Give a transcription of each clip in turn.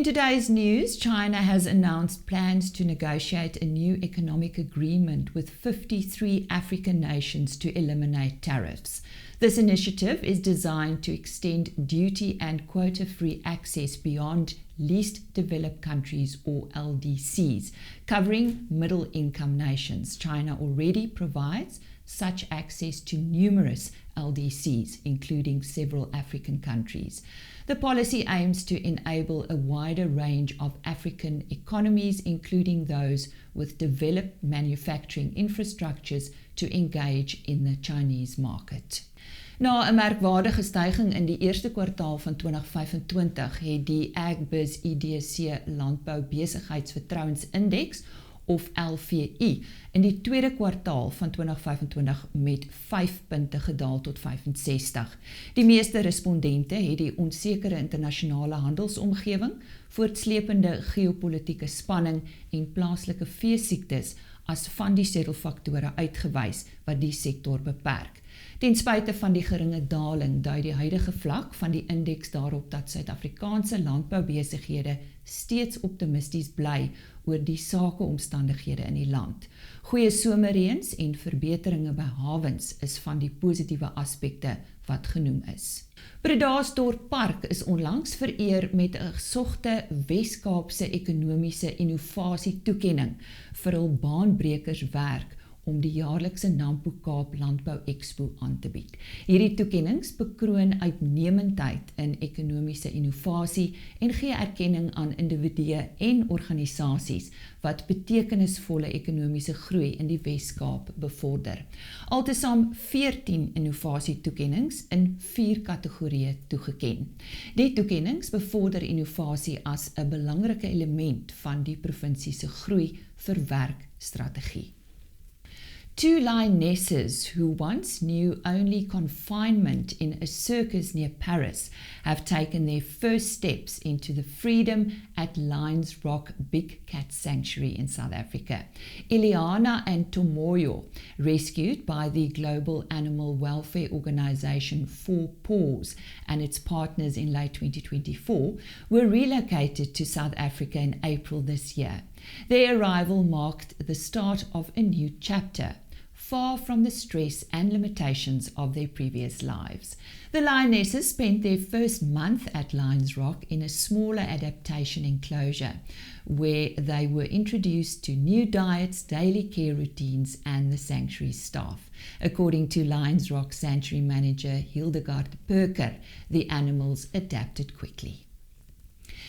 today's news, China has announced plans to negotiate a new economic agreement with 53 African nations to eliminate tariffs. This initiative is designed to extend duty and quota-free access beyond least developed countries or LDCs, covering middle-income nations. China already provides such access to numerous LDCs, including several African countries. The policy aims to enable a wider range of African economies, including those with developed manufacturing infrastructures, to engage in the Chinese market. Na 'n merkwaardige styging in die eerste kwartaal van 2025 het die Agbiz IDC Landbou Besigheidsvertrouensindeks of LVI in die tweede kwartaal van 2025 met 5 punte gedaal tot 65. Die meeste respondente het die onsekere internasionale handelsomgewing, voortslepende geopolitiese spanning en plaaslike veesiektes as van die sleutelfaktore uitgewys wat die sektor beperk. Ten spyte van die geringe daling dui die huidige vlak van die indeks daarop dat Suid-Afrikaanse landboubesighede steeds optimisties bly oor die sakeomstandighede in die land. Goeie somerreëns en verbeteringe by hawens is van die positiewe aspekte wat genoem is. Bredasdorp Park is onlangs vereer met 'n gesogte Wes-Kaapse ekonomiese innovasie toekenning vir hul baanbrekerswerk om die jaarlikse Nampo Kaap Landbou Expo aan te bied. Hierdie toekennings bekroon uitnemendheid in ekonomiese innovasie en gee erkenning aan individue en organisasies wat betekenisvolle ekonomiese groei in die Wes-Kaap bevorder. Altesaam 14 innovasietoekennings in 4 kategorieë toegeken. Die toekennings bevorder innovasie as 'n belangrike element van die provinsie se groei-verwerk-strategie. 2 lionesses who once knew only confinement in a circus near Paris have taken their first steps into the freedom at Lions Rock Big Cat Sanctuary in South Africa. Ileana and Tomoyo, rescued by the global animal welfare organisation 4 Paws and its partners in late 2024, were relocated to South Africa in April this year. Their arrival marked the start of a new chapter, far from the stress and limitations of their previous lives. The lionesses spent their first month at Lions Rock in a smaller adaptation enclosure, where they were introduced to new diets, daily care routines, and the sanctuary staff. According to Lions Rock Sanctuary Manager Hildegard Perker, the animals adapted quickly.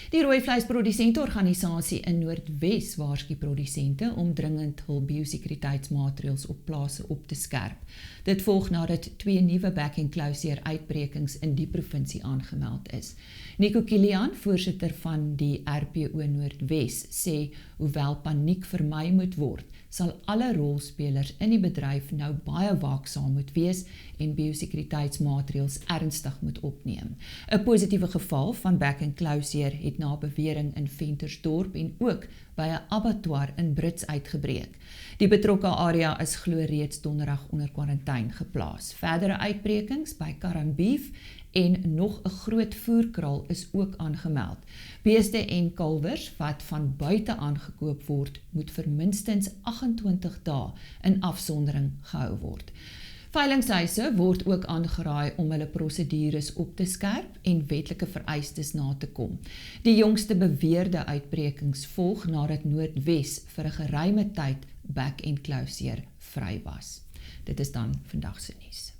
Die rooivleisprodusenteorganisasie in Noordwes waarsku produsente om dringend hul biosekuriteitsmaatreëls op plase op te skerp. Dit volg nadat 2 nuwe back-enclosure uitbrekings in die provinsie aangemeld is. Nico Kilian, voorsitter van die RPO Noordwes, sê hoewel paniek vermy moet word, sal alle rolspelers in die bedryf nou baie waaksaam moet wees en biosekuriteitsmaatreëls ernstig moet opneem. 'n Positiewe geval van back-enclosure het na bewering in Ventersdorp en ook by 'n abattoir in Brits uitgebreek. Die betrokke area is glo reeds donderdag onder kwarantyne geplaas. Verdere uitbrekings by Karambeef en nog 'n groot voerkraal is ook aangemeld. Beeste en kalwers wat van buite aangekoop word, moet vir minstens 28 dae in afsondering gehou word. Veilingshuise word ook aangeraai om hulle prosedures op te skerp en wetlike vereistes na te kom. Die jongste beweerde uitbrekings volg nadat Noordwes vir 'n geruime tyd back-enclosure vry was. Dit is dan vandag se nuus.